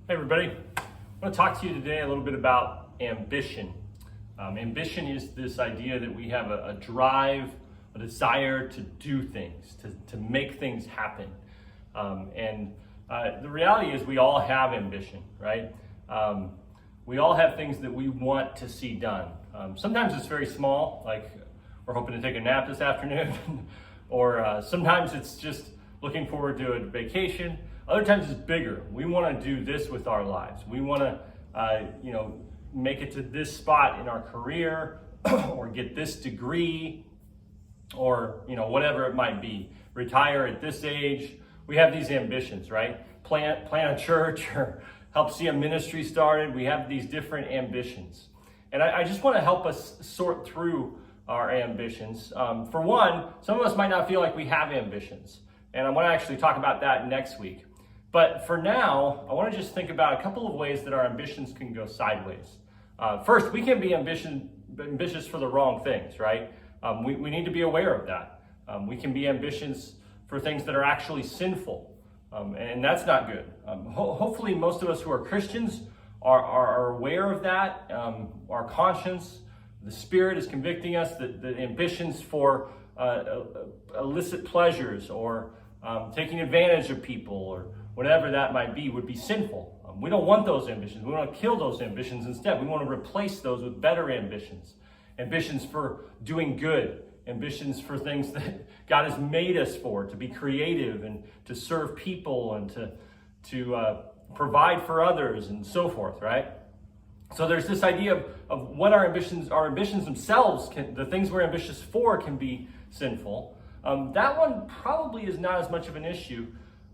Hey everybody, I want to talk to you today a little bit about ambition. Ambition is this idea that we have a drive, a desire to do things, to make things happen. The reality is we all have ambition, right? We all have things that we want to see done. Sometimes it's very small, like we're hoping to take a nap this afternoon, or sometimes it's just looking forward to a vacation. Other times it's bigger. We want to do this with our lives. We want to, make it to this spot in our career, or get this degree, or whatever it might be. Retire at this age. We have these ambitions, right? Plant a church or help see a ministry started. We have these different ambitions, and I just want to help us sort through our ambitions. For one, some of us might not feel like we have ambitions, and I want to actually talk about that next week. But for now, I want to just think about a couple of ways that our ambitions can go sideways. First, we can be ambitious for the wrong things, right? We need to be aware of that. We can be ambitious for things that are actually sinful, and that's not good. Hopefully, most of us who are Christians are aware of that. Our conscience, the Spirit is convicting us that ambitions for illicit pleasures or taking advantage of people or whatever that might be would be sinful. We don't want those ambitions. We want to kill those ambitions instead. We want to replace those with better ambitions. Ambitions for doing good. Ambitions for things that God has made us for, to be creative and to serve people and to provide for others and so forth, right? So there's this idea of what our ambitions themselves, the things we're ambitious for can be sinful. That one probably is not as much of an issue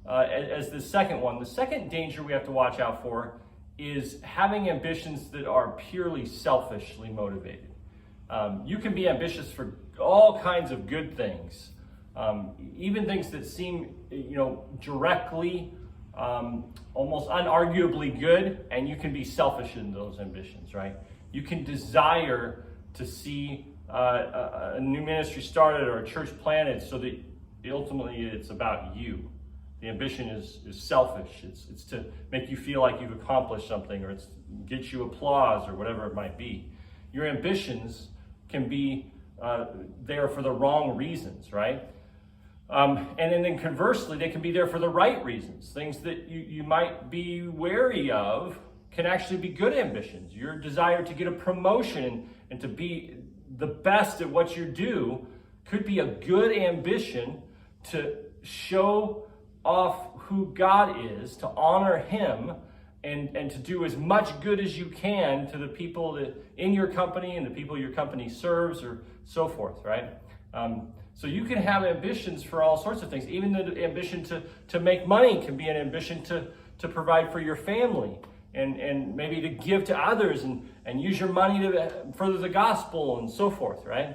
as the second one. The second danger we have to watch out for is having ambitions that are purely selfishly motivated. You can be ambitious for all kinds of good things, even things that seem, directly, almost unarguably good, and you can be selfish in those ambitions, right? You can desire to see a new ministry started or a church planted so that ultimately it's about you. The ambition is selfish. It's to make you feel like you've accomplished something, or it's get you applause or whatever it might be. Your ambitions can be there for the wrong reasons, right? And then conversely, they can be there for the right reasons. Things that you might be wary of can actually be good ambitions. Your desire to get a promotion and to be the best at what you do could be a good ambition to show off who God is, to honor Him, and to do as much good as you can to the people that in your company and the people your company serves or so forth, right? So you can have ambitions for all sorts of things. Even the ambition to make money can be an ambition to provide for your family and maybe to give to others and use your money to further the gospel and so forth, right?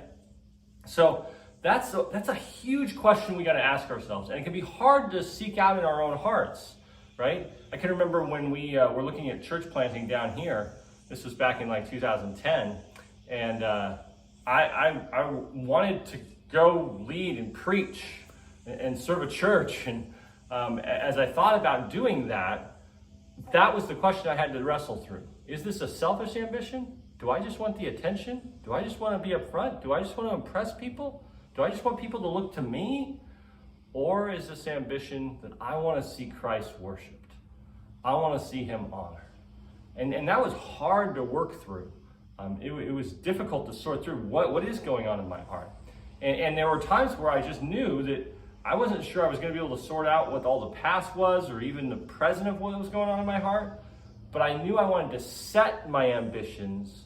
So that's a huge question we got to ask ourselves, and it can be hard to seek out in our own hearts, right? I can remember when we were looking at church planting down here. This was back in like 2010, and I wanted to go lead and preach and serve a church, and as I thought about doing that was the question I had to wrestle through. Is this a selfish ambition? Do I just want the attention? Do I just want to be up front? Do I just want to impress people? Do I just want people to look to me? Or is this ambition that I want to see Christ worshiped? I want to see Him honored. And that was hard to work through. It was difficult to sort through what is going on in my heart. And there were times where I just knew that I wasn't sure I was going to be able to sort out what all the past was or even the present of what was going on in my heart. But I knew I wanted to set my ambitions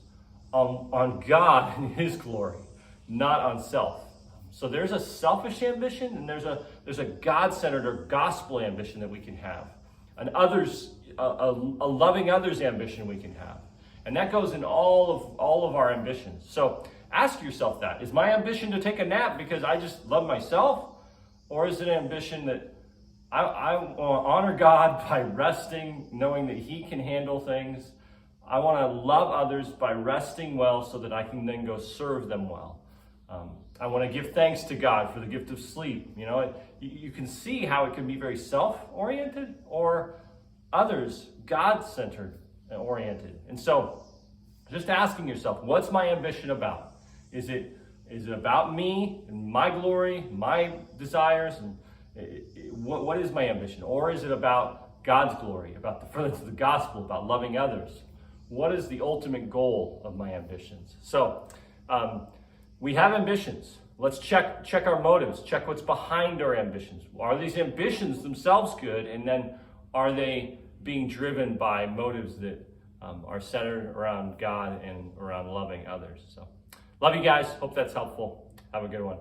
on God and His glory, not on self. So there's a selfish ambition, and there's a God-centered or gospel ambition that we can have, a loving others ambition we can have, and that goes in all of our ambitions. So ask yourself that: is my ambition to take a nap because I just love myself, or is it an ambition that I want to honor God by resting, knowing that He can handle things? I want to love others by resting well, so that I can then go serve them well. I want to give thanks to God for the gift of sleep. You can see how it can be very self-oriented or others God-centered and oriented? And so just asking yourself, what's my ambition about? Is it about me and my glory, my desires, and what is my ambition? Or is it about God's glory, about the furtherance of the gospel, about loving others? What is the ultimate goal of my ambitions? So we have ambitions. Let's check our motives, check what's behind our ambitions. Are these ambitions themselves good? And then are they being driven by motives that are centered around God and around loving others? So love you guys. Hope that's helpful. Have a good one.